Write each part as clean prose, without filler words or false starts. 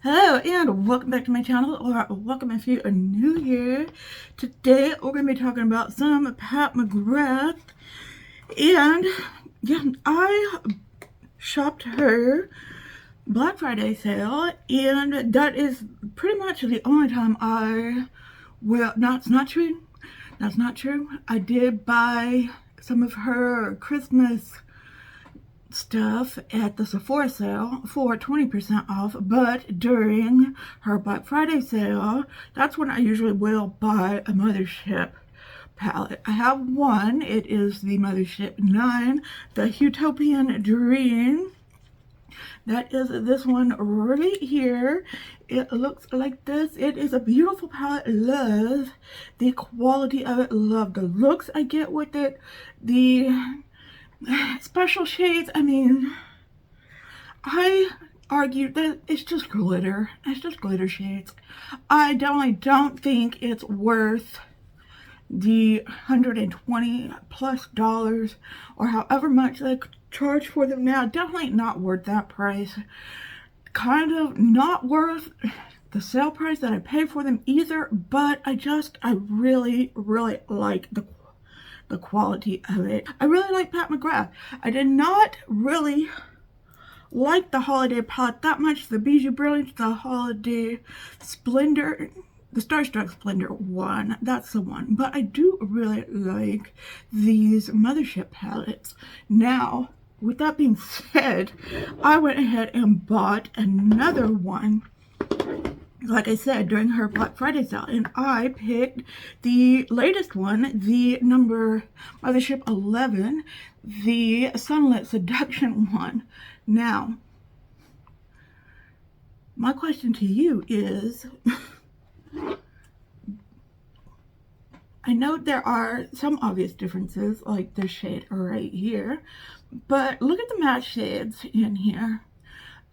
Hello and welcome back to my channel, or welcome if you are new here. Today we're going to be talking about some Pat McGrath, and yeah, I shopped her Black Friday sale, and that is pretty much the only time that's not true. That's not true. I did buy some of her Christmas stuff at the Sephora sale for 20% off, but during her Black Friday sale, that's when I usually will buy a Mothership palette. I have one. It is the Mothership 9, the Huetoptian Dream. That is this one right here. It looks like this. It is a beautiful palette. Love the quality of it. Love the looks I get with it. The special shades, I mean, I argue that it's just glitter. It's just glitter shades. I definitely don't think it's worth the $120+ or however much they charge for them now. Definitely not worth that price. Kind of not worth the sale price that I paid for them either, but I really like the quality of it. I really like Pat McGrath. I did not really like the holiday palette that much. The Bijou Brilliance, the Holiday Splendor, the Starstruck Splendor one. That's the one. But I do really like these Mothership palettes. Now, with that being said, I went ahead and bought another one, like I said, during her Black Friday sale, and I picked the latest one, the number Mothership 11, the Sunlit Seduction one. Now, my question to you is, I know there are some obvious differences, like this shade right here, but look at the matte shades in here.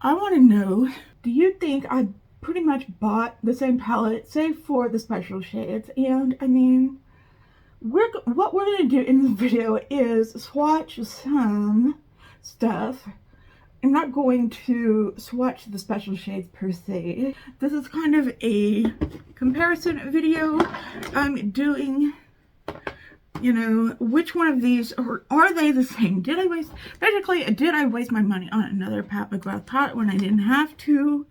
I want to know, do you think I pretty much bought the same palette, save for the special shades? And I mean, what we're going to do in this video is swatch some stuff. I'm not going to swatch the special shades per se. This is kind of a comparison video. I'm doing, you know, which one of these, or are they the same? Did I waste my money on another Pat McGrath palette when I didn't have to?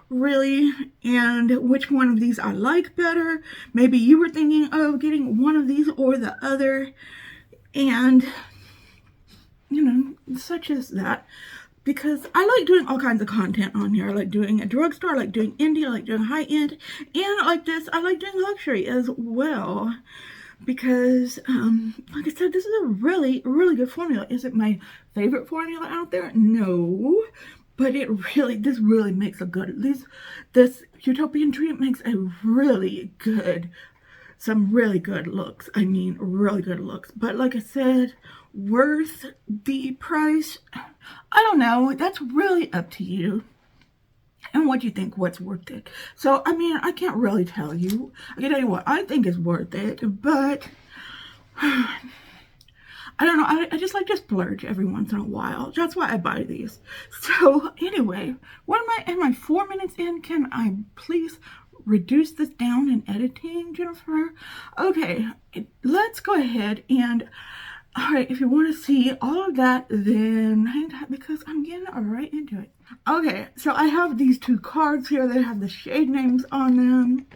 Really? And which one of these I like better? Maybe you were thinking of getting one of these or the other, and you know, such as that, because I like doing all kinds of content on here. I like doing a drugstore, I like doing indie, I like doing high-end, and like this, I like doing luxury as well, because like I said, this is a really good formula. Is it my favorite formula out there? No. But this really makes a good, this Huetoptian Dream makes a some really good looks. I mean, really good looks. But like I said, worth the price? I don't know. That's really up to you and what you think what's worth it. So, I mean, I can't really tell you. I can tell you what I think is worth it, but I don't know, I just like to splurge every once in a while. That's why I buy these. So anyway, am I 4 minutes in? Can I please reduce this down in editing, Jennifer? Okay, let's go ahead and, all right, if you want to see all of that, then hang tight because I'm getting right into it. Okay, so I have these two cards here that have the shade names on them.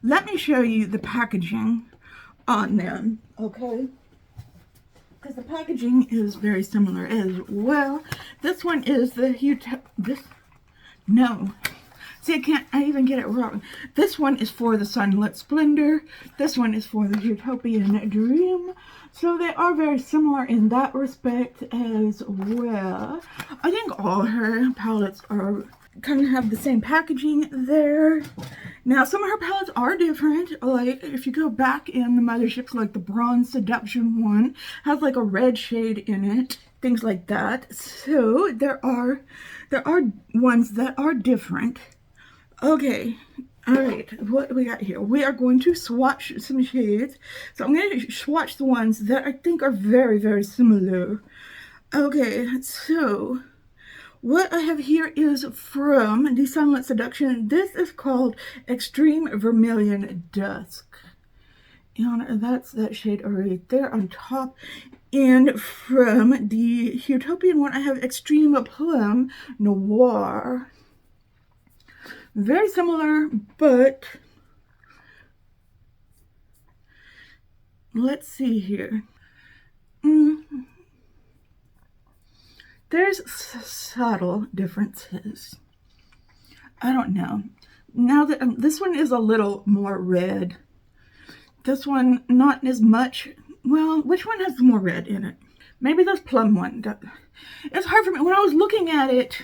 Let me show you the packaging on them, okay? Because the packaging is very similar as well. This one is the I even get it wrong. This one is for the Sunlit Splendor. This one is for the Huetoptian Dream. So they are very similar in that respect as well. I think all her palettes are kind of have the same packaging there. Now, some of her palettes are different. Like, if you go back in the Motherships, like the Bronze Seduction one has like a red shade in it, things like that. So there are ones that are different. Okay, all right, what we got here? We are going to swatch some shades. So I'm going to swatch the ones that I think are very similar. Okay, so What I have here is from the Sunlit Seduction. This is called Extreme Vermilion Dusk. And that's that shade right there on top. And from the Huetoptian one, I have Extreme Plum Noir. Very similar, but let's see here. There's subtle differences. I don't know. Now that this one is a little more red. This one, not as much. Well, which one has more red in it? Maybe this plum one. It's hard for me. When I was looking at it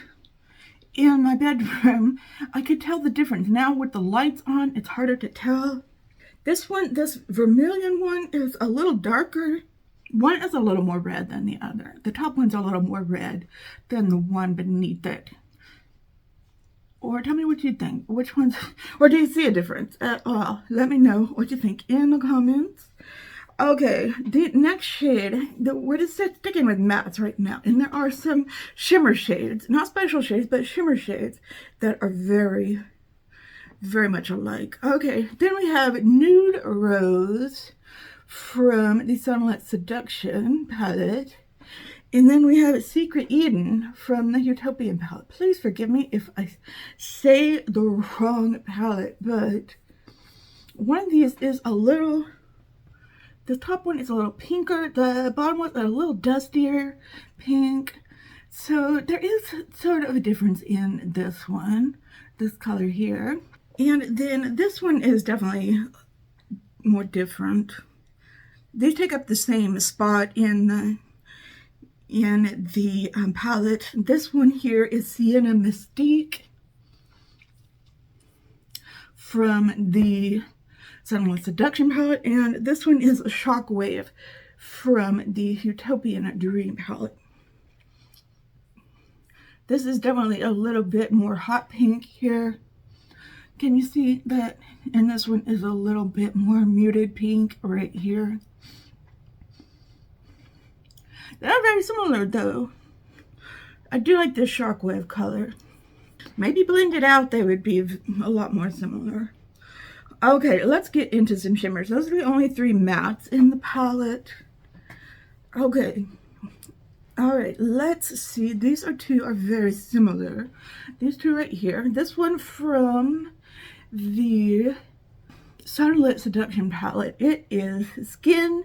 in my bedroom, I could tell the difference. Now with the lights on, it's harder to tell. This one, this vermilion one, is a little darker. One is a little more red than the other. The top one's a little more red than the one beneath it. Or tell me what you think. Which one's, or do you see a difference at all? Let me know what you think in the comments. Okay, the next shade, we're just sticking with mattes right now. And there are some shimmer shades, not special shades, but shimmer shades that are very, very much alike. Okay, then we have Nude Rose from the Sunlit Seduction palette. And then we have Secret Eden from the Huetoptian palette. Please forgive me if I say the wrong palette, but one of these is a little, the top one is a little pinker. The bottom one is a little dustier pink. So there is sort of a difference in this one, this color here. And then this one is definitely more different. They take up the same spot in the palette. This one here is Sienna Mystique from the Sunlit Seduction palette, and this one is a Shockwave from the Huetoptian Dream palette. This is definitely a little bit more hot pink here. Can you see that? And this one is a little bit more muted pink right here. They're very similar though. I do like this Shockwave color. Maybe blended out they would be a lot more similar. Okay, let's get into some shimmers. Those are the only three mattes in the palette. Okay. Alright, let's see. These two are very similar. These two right here. This one from the Sunlit Seduction palette. It is Skin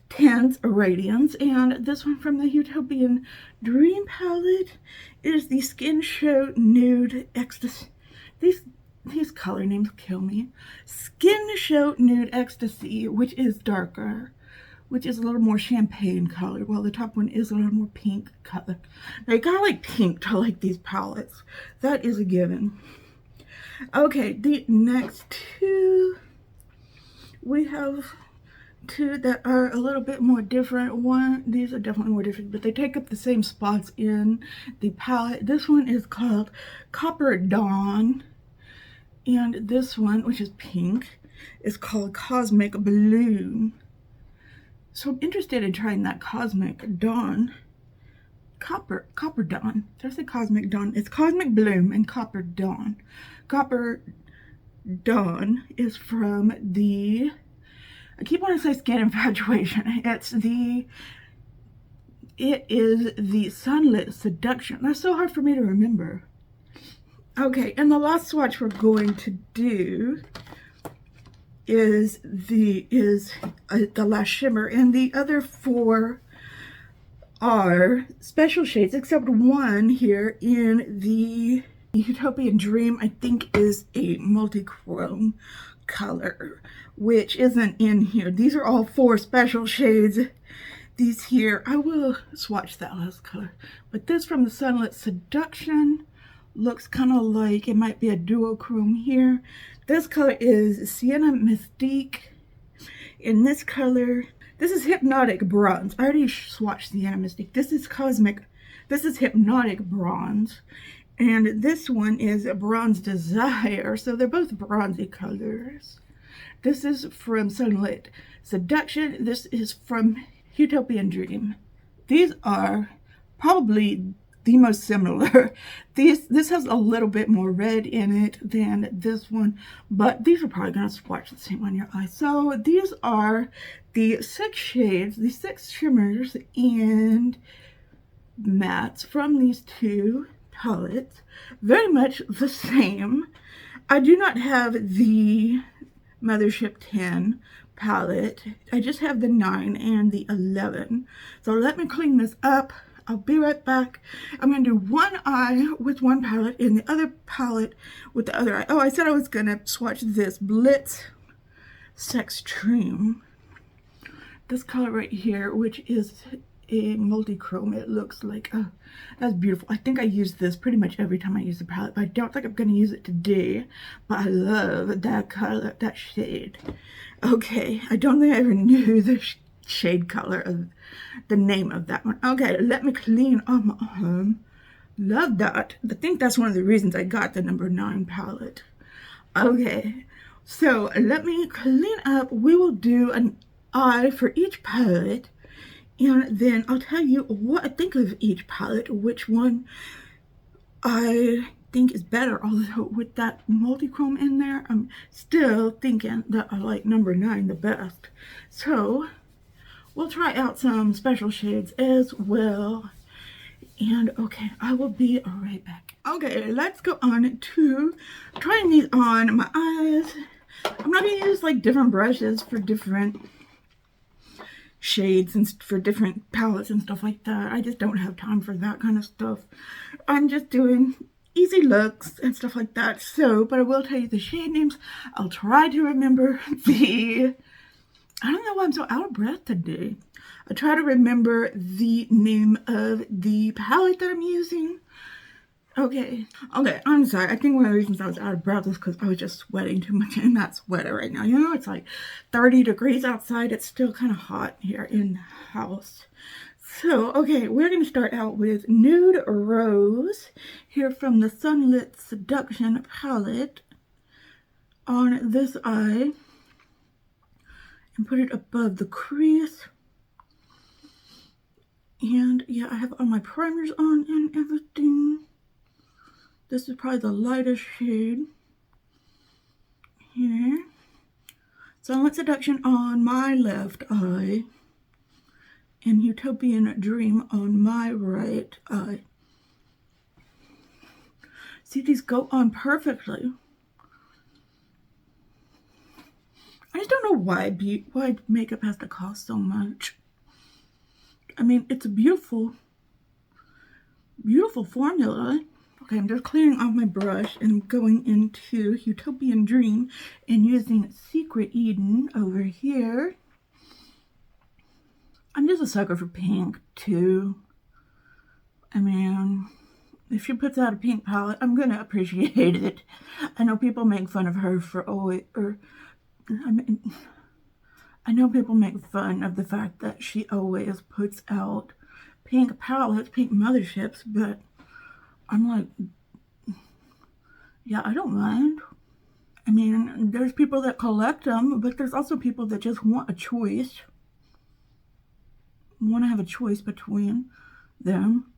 Tense Radiance, and this one from the Huetoptian Dream palette is the Skin Show Nude Ecstasy. These color names kill me. Skin Show Nude Ecstasy, which is darker, which is a little more champagne color, while the top one is a little more pink color. Now you gotta like pink to like these palettes. That is a given. Okay, the next two, we have two that are a little bit more different. These are definitely more different, but they take up the same spots in the palette. This one is called Copper Dawn, and this one, which is pink, is called Cosmic Bloom. So I'm interested in trying that Cosmic Dawn. Copper Dawn. Did I say Cosmic Dawn? It's Cosmic Bloom and Copper Dawn. Copper Dawn is from the, I keep wanting to say Skin Infatuation. It is the Sunlit Seduction. That's so hard for me to remember. Okay, and the last swatch we're going to do is the last shimmer, and the other four are special shades, except one here in the Huetoptian Dream, I think is a multi-chrome color, which isn't in here. These are all four special shades. These here, I will swatch that last color, but this from the Sunlit Seduction looks kind of like it might be a duochrome here. This color is Sienna Mystique. In this color, this is Hypnotic Bronze. I already swatched Sienna Mystique. This is Hypnotic Bronze. And this one is Bronze Desire. So they're both bronzy colors. This is from Sunlit Seduction. This is from Huetoptian Dream. These are probably the most similar. This has a little bit more red in it than this one, but these are probably going to swatch the same on your eye. So these are the 6 shades, the 6 shimmers and mattes from these 2 palettes. Very much the same. I do not have the Mothership 10 palette. I just have the 9 and the 11. So let me clean this up. I'll be right back. I'm going to do one eye with one palette and the other palette with the other eye. Oh, I said I was going to swatch this Blitz Sextreme. This color right here, which is a multi-chrome. It looks like, oh, that's beautiful. I think I use this pretty much every time I use the palette, but I don't think I'm going to use it today. But I love that color, that shade. Okay, I don't think I ever knew the shade color of the name of that one. Okay, let me clean on my arm. Love that. I think that's one of the reasons I got the number 9 palette. Okay, so let me clean up. We will do an eye for each palette, and then I'll tell you what I think of each palette, which one I think is better. Although with that multi-chrome in there, I'm still thinking that I like number 9 the best. So we'll try out some special shades as well. And okay, I will be right back. Okay, let's go on to trying these on my eyes. I'm not going to use like different brushes for different shades and for different palettes and stuff like that. I just don't have time for that kind of stuff. I'm just doing easy looks and stuff like that. So, but I will tell you the shade names. I'll try to remember I don't know why I'm so out of breath today. I try to remember the name of the palette that I'm using. Okay, I'm sorry. I think one of the reasons I was out of breath is because I was just sweating too much in that sweater right now. You know, it's like 30 degrees outside. It's still kind of hot here in the house. So, okay, we're going to start out with Nude Rose here from the Sunlit Seduction palette on this eye. And put it above the crease. And yeah, I have all my primers on and everything. This is probably the lightest shade here. Sunlit Seduction on my left eye. And Huetoptian Dream on my right eye. See, these go on perfectly. I just don't know why makeup has to cost so much. I mean, it's a beautiful, beautiful formula. Okay, I'm just cleaning off my brush and I'm going into Huetoptian Dream and using Secret Eden over here. I'm just a sucker for pink too. I mean, if she puts out a pink palette, I'm gonna appreciate it. I know people make fun of her for always, I know people make fun of the fact that she always puts out pink palettes, pink motherships, but I'm like, yeah, I don't mind. I mean, there's people that collect them, but there's also people that just want a choice. Want to have a choice between them.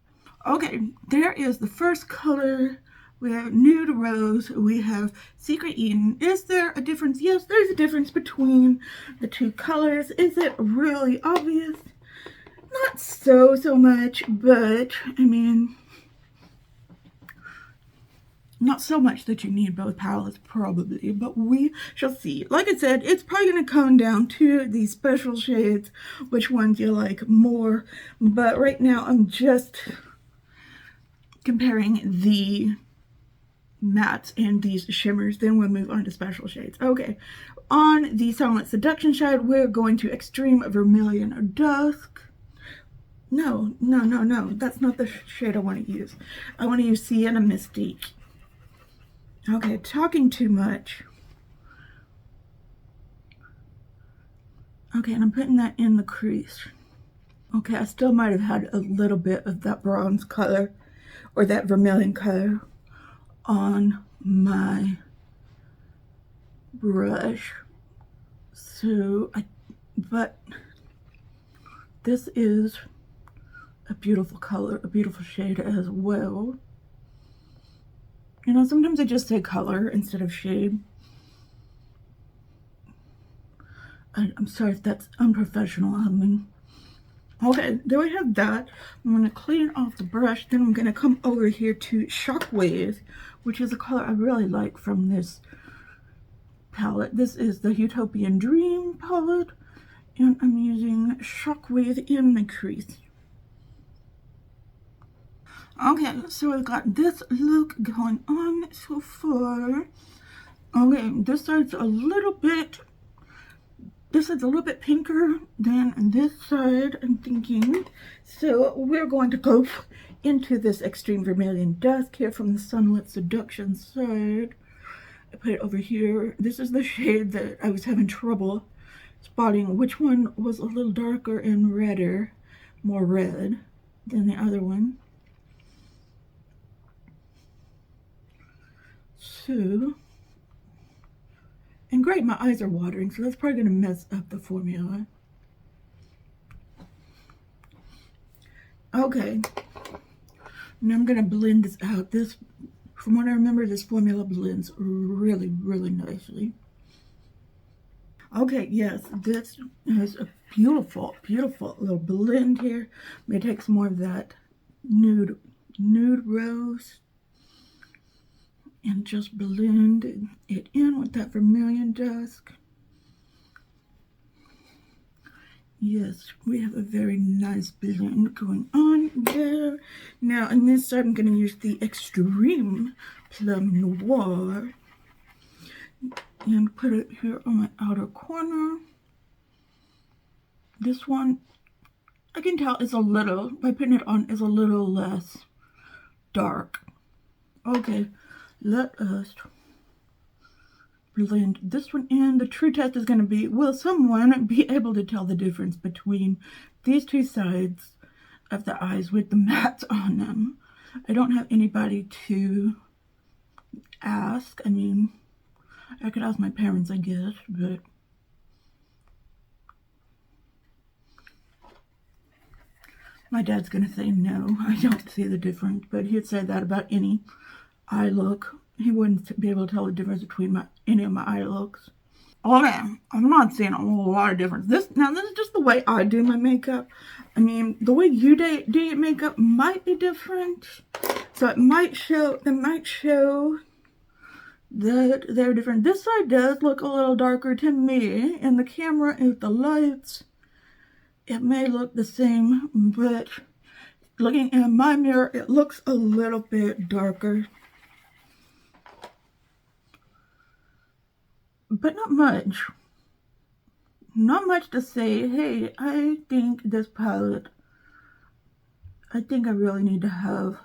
Okay, there is the first color. We have Nude Rose. We have Secret Eden. Is there a difference? Yes, there's a difference between the two colors. Is it really obvious? Not so much, but I mean, not so much that you need both palettes probably, but we shall see. Like I said, it's probably going to come down to these special shades, which ones you like more, but right now I'm just comparing the mattes and these shimmers. Then we'll move on to special shades. Okay, on the Sunlit Seduction shade, we're going to Extreme Vermilion Dusk. No, that's not the shade I want to use. I want to use Sienna Mystique. Okay, talking too much. Okay, and I'm putting that in the crease. Okay, I still might have had a little bit of that bronze color or that vermilion color on my brush. So, but this is a beautiful color, a beautiful shade as well. You know, sometimes I just say color instead of shade. I'm sorry if that's unprofessional of me. Okay, there we have that. I'm going to clean off the brush. Then I'm going to come over here to Shockwave, which is a color I really like from this palette. This is the Huetoptian Dream palette, and I'm using Shockwave in my crease. Okay, so I've got this look going on so far. Okay, this side's a little bit pinker than this side, I'm thinking. So we're going to go into this Extreme Vermilion Dusk here from the Sunlit Seduction side. I put it over here. This is the shade that I was having trouble spotting which one was a little darker and redder, more red than the other one. So, and great, my eyes are watering, so that's probably going to mess up the formula. Okay, now I'm going to blend this out. This, from what I remember, this formula blends really, really nicely. Okay, yes, this is a beautiful, beautiful little blend here. I'm going to take some more of that nude rose and just blend it in with that Vermilion Dusk. Yes, we have a very nice blend going on there. Now, on this side, I'm going to use the Extreme Plum Noir and put it here on my outer corner. This one, I can tell is a little, by putting it on, is a little less dark. Okay, let us blend this one in. The true test is going to be, will someone be able to tell the difference between these two sides of the eyes with the mattes on them? I don't have anybody to ask. I mean, I could ask my parents, I guess, but my dad's going to say no, I don't see the difference, but he'd say that about any eye look. He wouldn't be able to tell the difference between any of my eye looks. Okay, I'm not seeing a whole lot of difference. This is just the way I do my makeup. I mean, the way you do your makeup might be different, so it might show that they're different. This side does look a little darker to me. In the camera, with the lights, it may look the same, but looking in my mirror, it looks a little bit darker. But not much. Not much to say, hey, I think this palette, I think I really need to have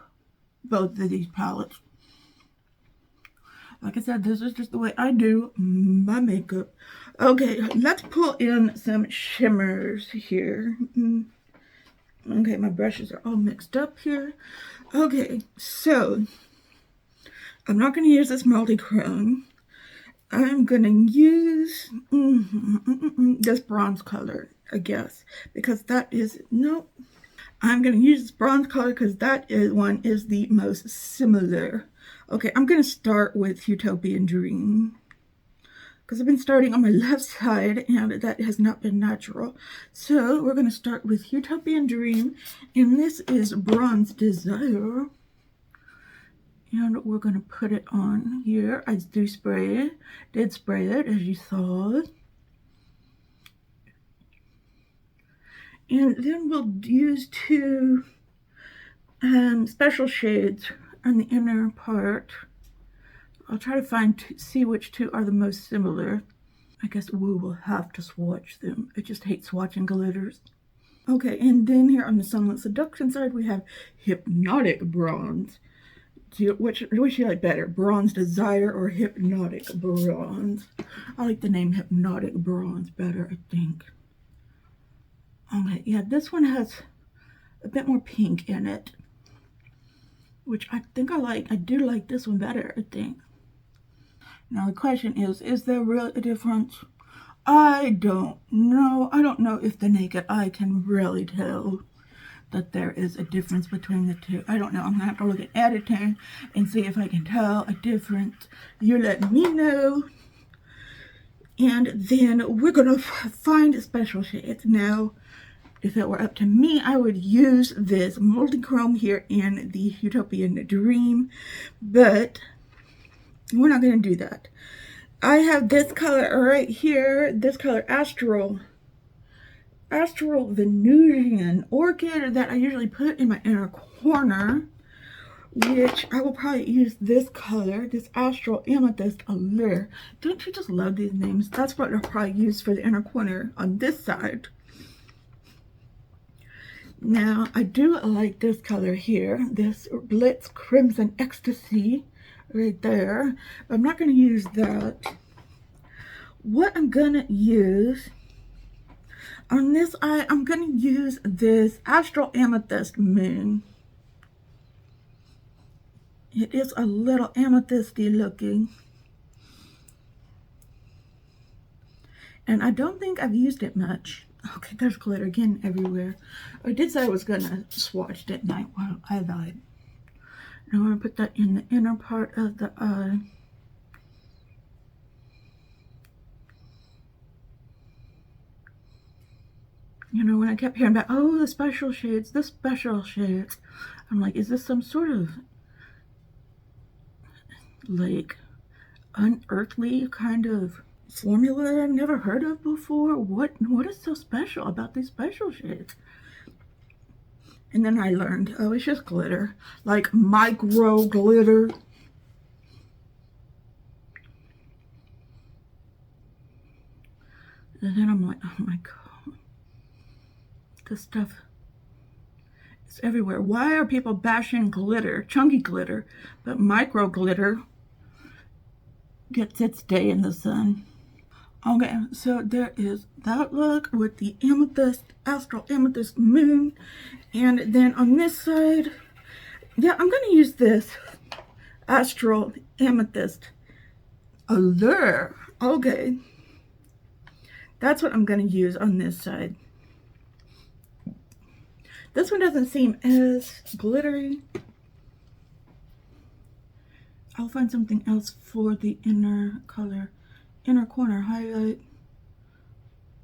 both of these palettes. Like I said, this is just the way I do my makeup. Okay, let's pull in some shimmers here. Okay, my brushes are all mixed up here. Okay, so I'm not going to use this multi-chrome. I'm going to use this bronze color, I guess, because that is, nope. I'm going to use this bronze color because that one is the most similar. Okay, I'm going to start with Huetoptian Dream because I've been starting on my left side and that has not been natural. So we're going to start with Huetoptian Dream, and this is Bronze Desire. And we're going to put it on here. I did spray it as you saw. And then we'll use two special shades on the inner part. I'll try to see which two are the most similar. I guess we will have to swatch them. I just hate swatching glitters. Okay, and then here on the Sunlit Seduction side, we have Hypnotic Bronze. Which do you like better, Bronze Desire or Hypnotic Bronze? I like the name Hypnotic Bronze better, I think. Okay, yeah, this one has a bit more pink in it, which I think I like. I do like this one better, I think. Now the question is there really a difference? I don't know. I don't know if the naked eye can really tell that there is a difference between the two. I don't know. I'm gonna have to look at editing and see if I can tell a difference. You let me know. And then we're gonna find special shades. Now, if it were up to me, I would use this multi-chrome here in the Huetoptian Dream, but we're not gonna do that. I have this color right here, this color Astral Venusian Orchid that I usually put in my inner corner, which I will probably use this color, this Astral Amethyst Allure. Don't you just love these names? That's what I'll probably use for the inner corner on this side. Now, I do like this color here, this Blitz Crimson Ecstasy right there. I'm not going to use that. What I'm going to use on this eye, I'm going to use this Astral Amethyst Moon. It is a little amethysty looking. And I don't think I've used it much. Okay, there's glitter again everywhere. I did say I was going to swatch, didn't I? Well, I lied. And I'm going to put that in the inner part of the eye. You know, when I kept hearing about, oh, the special shades, I'm like, is this some sort of, like, unearthly kind of formula that I've never heard of before? What is so special about these special shades? And then I learned, oh, it's just glitter, like micro glitter. And then I'm like, oh my god, this stuff is everywhere. Why are people bashing glitter, chunky glitter, but micro glitter gets its day in the sun? Okay, so there is that look with the amethyst, Astral Amethyst Moon. And then on this side, yeah, I'm going to use this Astral Amethyst Allure. Okay, that's what I'm going to use on this side. This one doesn't seem as glittery. I'll find something else for the inner color. Inner corner highlight.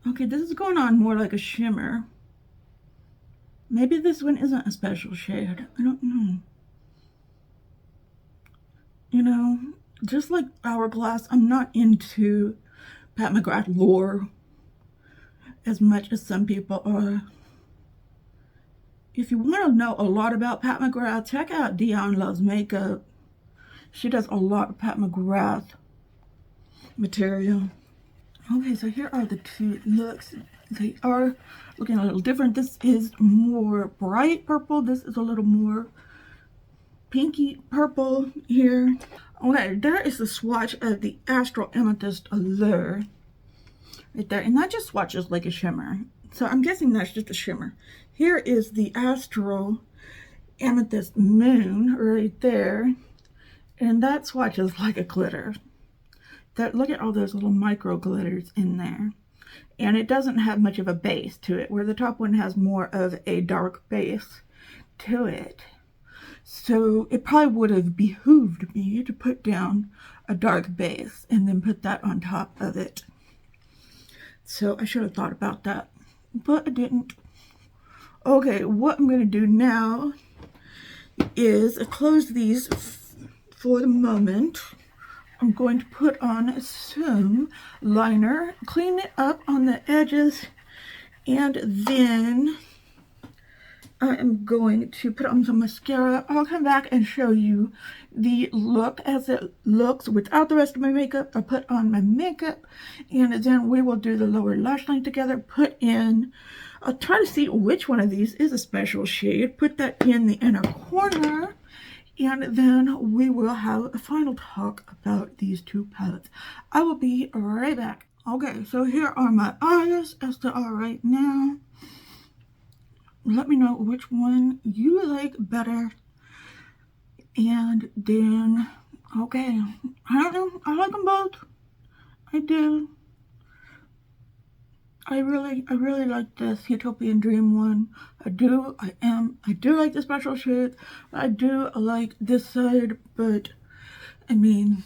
Okay, this is going on more like a shimmer. Maybe this one isn't a special shade. I don't know. You know, just like Hourglass, I'm not into Pat McGrath lore as much as some people are. If you want to know a lot about Pat McGrath, check out Dion Loves Makeup. She does a lot of Pat McGrath material. Okay, so here are the two looks. They are looking a little different. This is more bright purple. This is a little more pinky purple here. Okay, there is the swatch of the Astral Amethyst Allure right there, and that just swatches like a shimmer. So I'm guessing that's just a shimmer. Here is the Astral Amethyst Moon right there, and that swatches like a glitter. Look at all those little micro glitters in there. And it doesn't have much of a base to it, where the top one has more of a dark base to it. So it probably would have behooved me to put down a dark base and then put that on top of it. So I should have thought about that, but I didn't. Okay, what I'm going to do now is close these for the moment. I'm going to put on some liner, clean it up on the edges, and then I am going to put on some mascara. I'll come back and show you the look as it looks without the rest of my makeup. I'll put on my makeup, and then we will do the lower lash line together. I'll try to see which one of these is a special shade. Put that in the inner corner. And then we will have a final talk about these two palettes. I will be right back. Okay, so here are my eyes as they are right now. Let me know which one you like better. And then, okay, I don't know. I like them both. I do. I really like this Utopian Dream one. I do like the special shade. I do like this side, but I mean,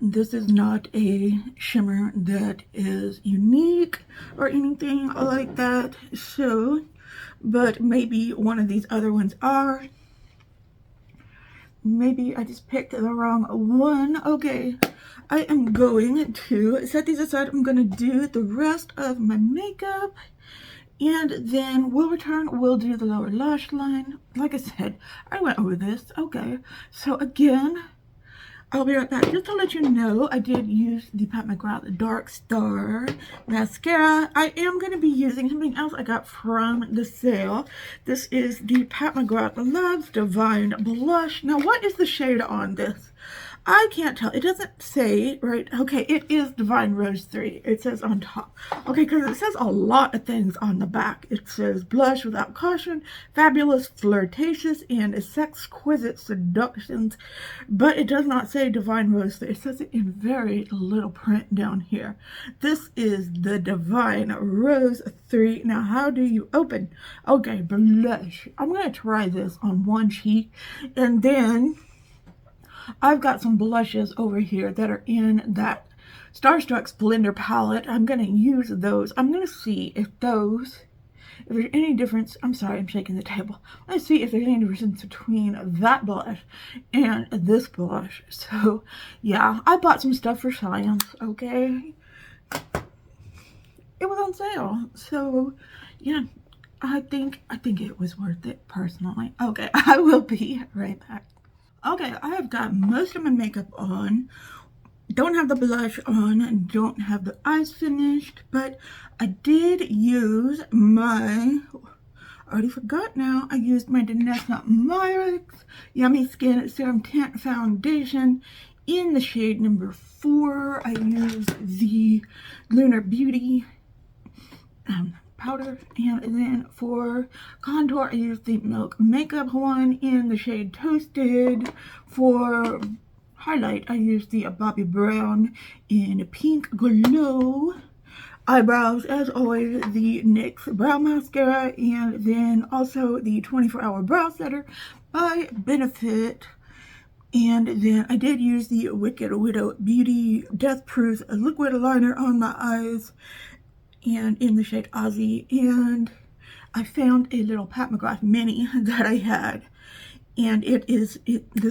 this is not a shimmer that is unique or anything like that. So, but maybe one of these other ones are. Maybe I just picked the wrong one. Okay, I am going to set these aside. I'm going to do the rest of my makeup. And then we'll return, we'll do the lower lash line. Like I said, I went over this. Okay, so again, I'll be right back. Just to let you know, I did use the Pat McGrath Dark Star mascara. I am going to be using something else I got from the sale. This is the Pat McGrath Loves Divine Blush. Now, what is the shade on this? I can't tell. It doesn't say, right? Okay, it is Divine Rose 3. It says on top. Okay, because it says a lot of things on the back. It says blush without caution, fabulous, flirtatious, and exquisite seductions. But it does not say Divine Rose 3. It says it in very little print down here. This is the Divine Rose 3. Now, how do you open? Okay, blush. I'm going to try this on one cheek, and then I've got some blushes over here that are in that Starstruck Splendor palette. I'm going to use those. I'm going to see if there's any difference. I'm sorry, I'm shaking the table. Let's see if there's any difference between that blush and this blush. So, yeah, I bought some stuff for science, okay? It was on sale. So, yeah, I think it was worth it, personally. Okay, I will be right back. Okay, I have got most of my makeup on. Don't have the blush on, don't have the eyes finished, but I did use my, I already forgot now, I used my McGrath Mothership Yummy Skin Serum Tint Foundation in the shade number 4. I used the Lunar Beauty powder, and then for contour I used the Milk Makeup one in the shade Toasted. For highlight I used the Bobbi Brown in Pink Glow. Eyebrows, as always, the NYX Brow Mascara, and then also the 24-Hour Brow Setter by Benefit. And then I did use the Wicked Widow Beauty Death Proof liquid liner on my eyes, and in the shade Aussie. And I found a little Pat McGrath mini that I had, and this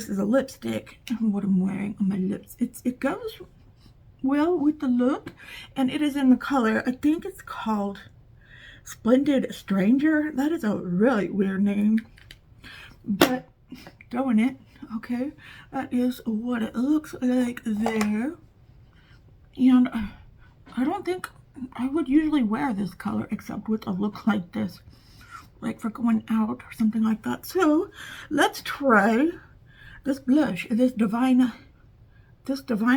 is a lipstick. What I'm wearing on my lips, it goes well with the look, and it is in the color, I think it's called Splendid Stranger. That is a really weird name, but doing it. Okay, that is what it looks like there. And I don't think I would usually wear this color except with a look like this, like for going out or something like that. So let's try this blush, this Divine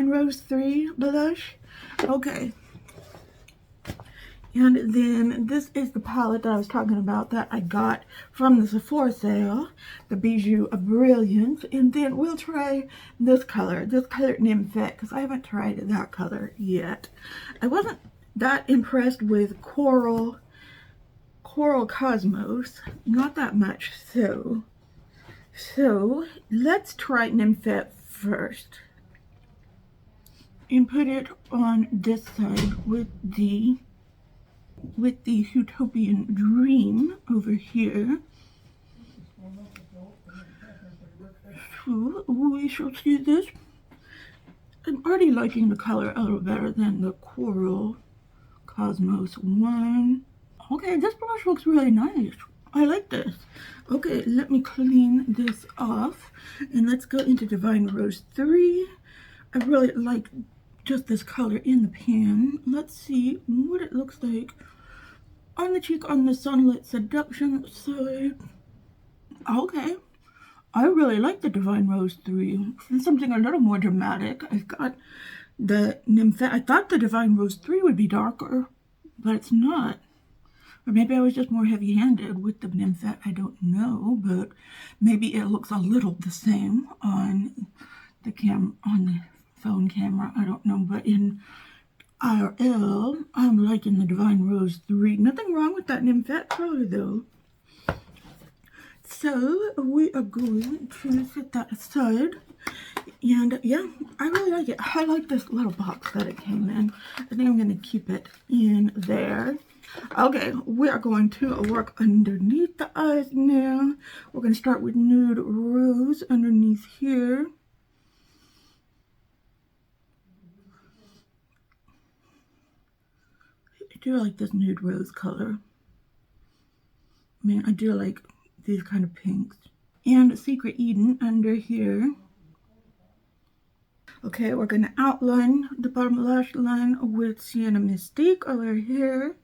Rose 3 blush. Okay, and then this is the palette that I was talking about that I got from the Sephora sale, the Bijou of Brilliance. And then we'll try this color Nymphet, because I haven't tried that color yet. I wasn't that impressed with Coral Cosmos, not that much. So let's try Nymphet first and put it on this side with the Huetoptian Dream over here. So we shall see this. I'm already liking the color a little better than the Coral Cosmos one. Okay, this brush looks really nice. I like this. Okay, let me clean this off, and let's go into Divine Rose 3. I really like just this color in the pan. Let's see what it looks like on the cheek on the Sunlit Seduction side. Okay, I really like the Divine Rose 3. Something a little more dramatic. I've got the Nymphet. I thought the Divine Rose 3 would be darker, but it's not. Or maybe I was just more heavy-handed with the Nymphet. I don't know, but maybe it looks a little the same on the phone camera. I don't know, but IRL, I'm liking the Divine Rose 3. Nothing wrong with that nymphet color though. So we are going to set that aside. And yeah, I really like it. I like this little box that it came in. I think I'm going to keep it in there. Okay, we are going to work underneath the eyes now. We're going to start with Nude Rose underneath here. I do like this Nude Rose color. I mean, I do like these kind of pinks. And Secret Eden under here. Okay, we're going to outline the bottom lash line with Sienna Mystique over here.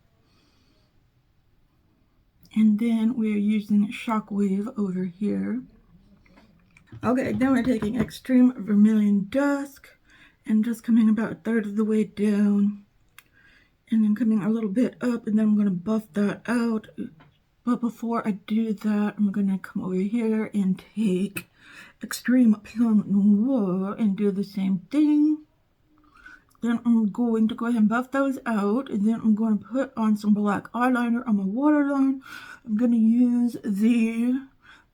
And then we're using Shockwave over here. Okay, then we're taking Extreme Vermilion Dusk and just coming about a third of the way down. And then coming a little bit up, and then I'm going to buff that out. But before I do that, I'm going to come over here and take Extreme Plum Noir and do the same thing. Then I'm going to go ahead and buff those out, and then I'm going to put on some black eyeliner on my waterline. I'm going to use the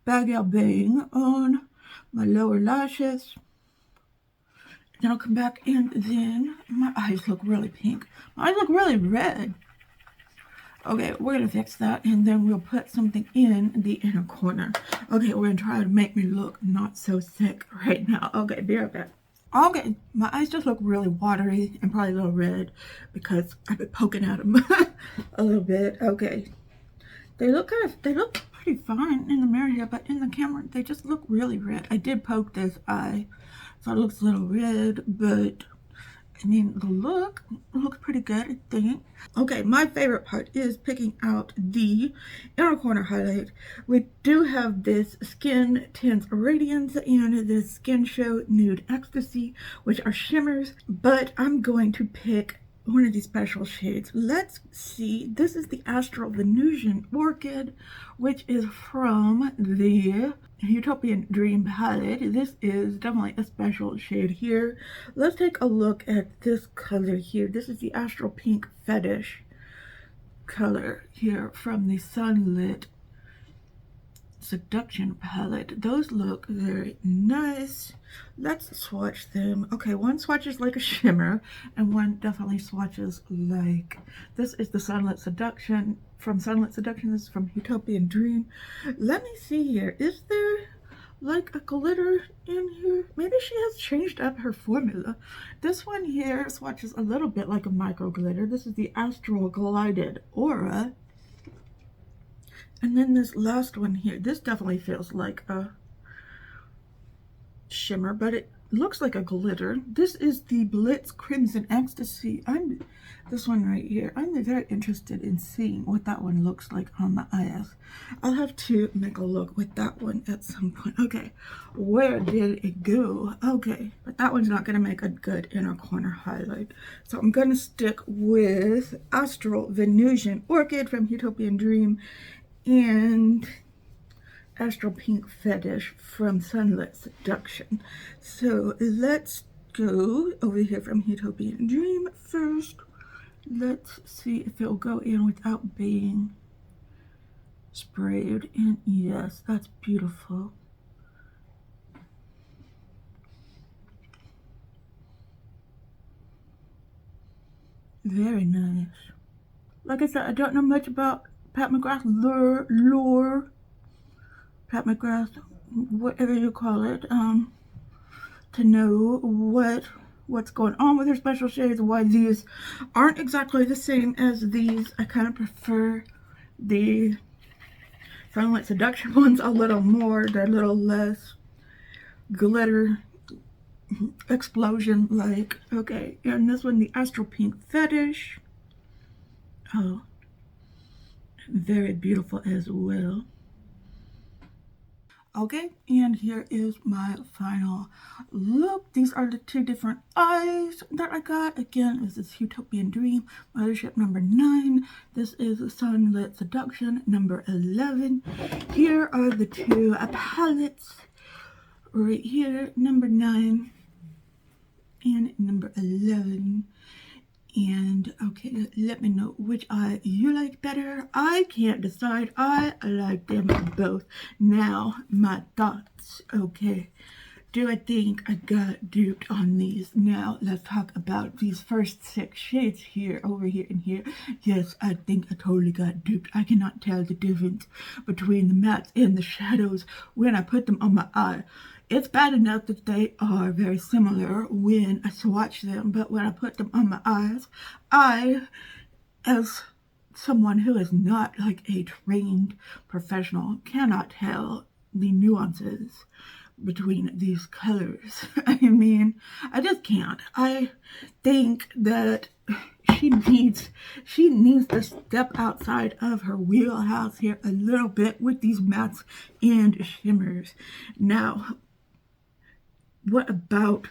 Bagel Bang on my lower lashes. Then I'll come back, and then my eyes look really pink. My eyes look really red. Okay, we're going to fix that, and then we'll put something in the inner corner. Okay, we're going to try to make me look not so sick right now. Okay, be right back. Okay, my eyes just look really watery and probably a little red because I've been poking at them a little bit. Okay, they look pretty fine in the mirror here, but in the camera they just look really red. I did poke this eye, so it looks a little red, but I mean, the look looks pretty good, I think. Okay, my favorite part is picking out the inner corner highlight. We do have this Skin Tints Radiance and this Skin Show Nude Ecstasy, which are shimmers, but I'm going to pick one of these special shades. Let's see. This is the Astral Venusian Orchid, which is from the Huetoptian Dream palette. This is definitely a special shade here. Let's take a look at this color here. This is the Astral Pink Fetish color here from the Sunlit Seduction palette. Those look very nice. Let's swatch them. Okay, one swatches like a shimmer and one definitely swatches like, this is the Sunlit Seduction from Sunlit Seduction. This is from Huetoptian Dream. Let me see here. Is there like a glitter in here? Maybe she has changed up her formula. This one here swatches a little bit like a micro glitter. This is the Astral Glided Aura. And then this last one here, this definitely feels like a shimmer, but it looks like a glitter. This is the Blitz Crimson Ecstasy. This one right here, I'm very interested in seeing what that one looks like on the eyes. I'll have to make a look with that one at some point. Okay, where did it go? Okay, but that one's not going to make a good inner corner highlight. So I'm going to stick with Astral Venusian Orchid from Huetoptian Dream and Astral Pink Fetish from Sunlit Seduction. So let's go over here from Huetoptian Dream first. Let's see if it'll go in without being sprayed. And yes, that's beautiful. Very nice. Like I said, I don't know much about Pat McGrath lore, Pat McGrath, whatever you call it, to know what's going on with her special shades, why these aren't exactly the same as these. I kind of prefer the Sunlit Seduction ones a little more. They're a little less glitter explosion like. Okay, and this one, the Astral Pink Fetish. Oh, very beautiful as well. Okay, and here is my final look. These are the two different eyes that I got. Again, this is Huetoptian Dream Mothership number 9. This is Sunlit Seduction number 11. Here are the two palettes right here, number 9 and number 11. And okay, let me know which eye you like better. I can't decide. I like them both. Now, my thoughts. Okay. Do I think I got duped on these? Now, let's talk about these first 6 shades here, over here, and here. Yes, I think I totally got duped. I cannot tell the difference between the mattes and the shadows when I put them on my eye. It's bad enough that they are very similar when I swatch them, but when I put them on my eyes, I, as someone who is not like a trained professional, cannot tell the nuances between these colors. I mean, I just can't. I think that she needs to step outside of her wheelhouse here a little bit with these mattes and shimmers. Now, what about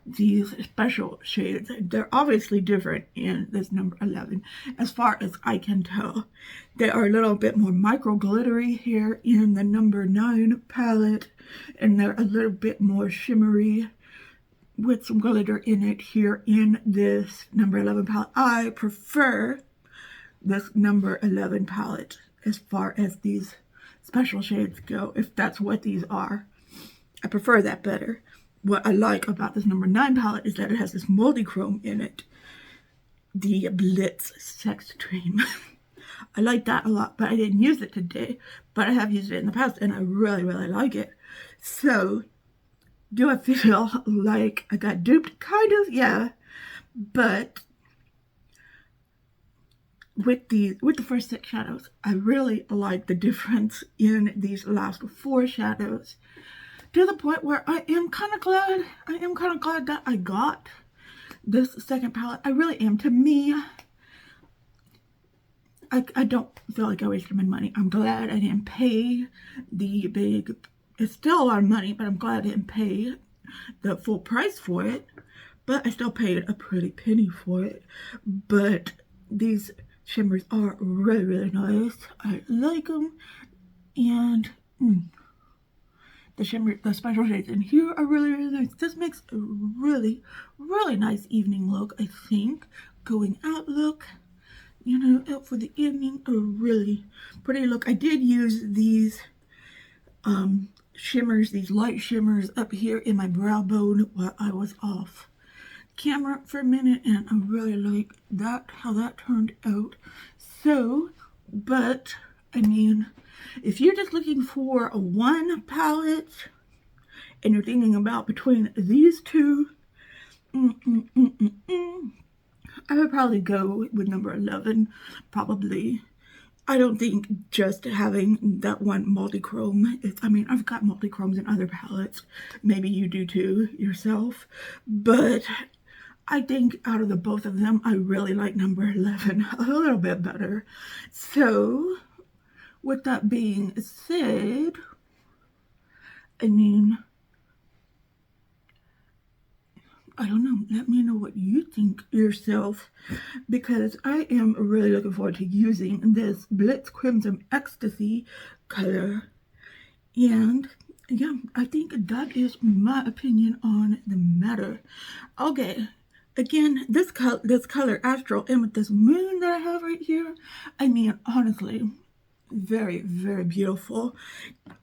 these special shades? They're obviously different in this number 11, as far as I can tell. They are a little bit more micro glittery here in the number 9 palette, and they're a little bit more shimmery with some glitter in it here in this number 11 palette. I prefer this number 11 palette as far as these special shades go, if that's what these are. I prefer that better. What I like about this number 9 palette is that it has this multi-chrome in it. The Blitz Sex Dream. I like that a lot, but I didn't use it today. But I have used it in the past, and I really, really like it. So, do I feel like I got duped? Kind of, yeah. But with the first 6 shadows, I really like the difference in these last 4 shadows. To the point where I am kind of glad that I got this second palette. I really am. To me, I don't feel like I wasted my money. I'm glad I didn't pay the big, it's still a lot of money, but I'm glad I didn't pay the full price for it. But I still paid a pretty penny for it. But these shimmers are really, really nice. I like them. And the special shades in here are really, really nice. This makes a really, really nice evening look, I think. Going out look, you know, out for the evening, a really pretty look. I did use these shimmers, these light shimmers up here in my brow bone while I was off camera for a minute, and I really like that, how that turned out. So, but, I mean, if you're just looking for a one palette and you're thinking about between these two, I would probably go with number 11, probably. I don't think just having that one multi-chrome, I mean, I've got multi-chromes in other palettes. Maybe you do too yourself, but I think out of the both of them, I really like number 11 a little bit better. So, with that being said, I mean, I don't know, let me know what you think yourself, because I am really looking forward to using this Blitz Crimson Ecstasy color. And yeah, I think that is my opinion on the matter. Okay. Again, this color Astral Amethyst Moon that I have right here, I mean, honestly, very, very beautiful.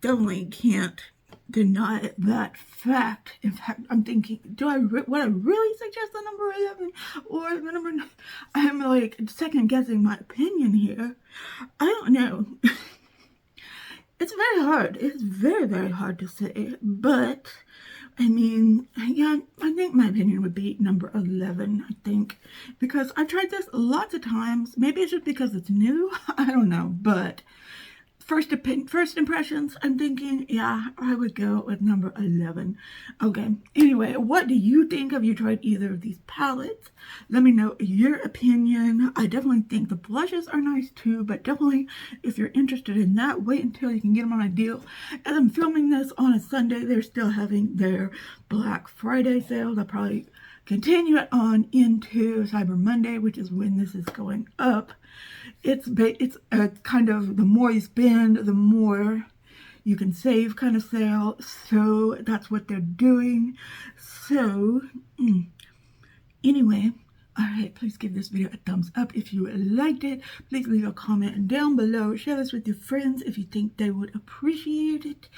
Definitely can't deny that fact. In fact, I'm thinking, would I really suggest the number 11 or the number 9? I'm like second guessing my opinion here. I don't know. It's very hard. It's very, very hard to say, but I mean, yeah, I think my opinion would be number 11, I think, because I've tried this lots of times. Maybe it's just because it's new. I don't know, but first impressions, I'm thinking, yeah, I would go with number 11. Okay, anyway, what do you think? Have you tried either of these palettes? Let me know your opinion. I definitely think the blushes are nice too, but definitely, if you're interested in that, wait until you can get them on a deal. As I'm filming this on a Sunday, they're still having their Black Friday sale. They'll probably continue it on into Cyber Monday, which is when this is going up. It's a kind of, the more you spend, the more you can save kind of sale. So that's what they're doing. So anyway, Alright, please give this video a thumbs up if you liked it. Please leave a comment down below. Share this with your friends if you think they would appreciate it.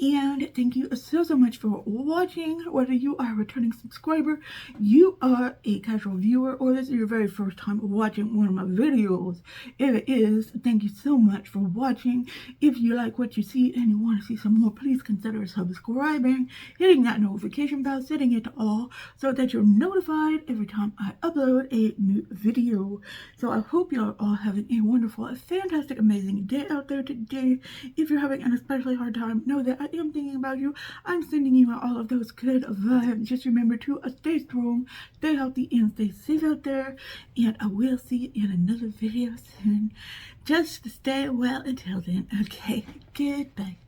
And thank you so much for watching. Whether you are a returning subscriber, you are a casual viewer, or this is your very first time watching one of my videos. If it is, thank you so much for watching. If you like what you see and you want to see some more, please consider subscribing, hitting that notification bell, setting it to all so that you're notified every time I upload a new video. So I hope you're all having a wonderful, fantastic, amazing day out there today. If you're having an especially hard time, know that I am thinking about you. I'm sending you all of those good vibes. Just remember to stay strong, stay healthy, and stay safe out there. And I will see you in another video soon. Just stay well until then. Okay, goodbye.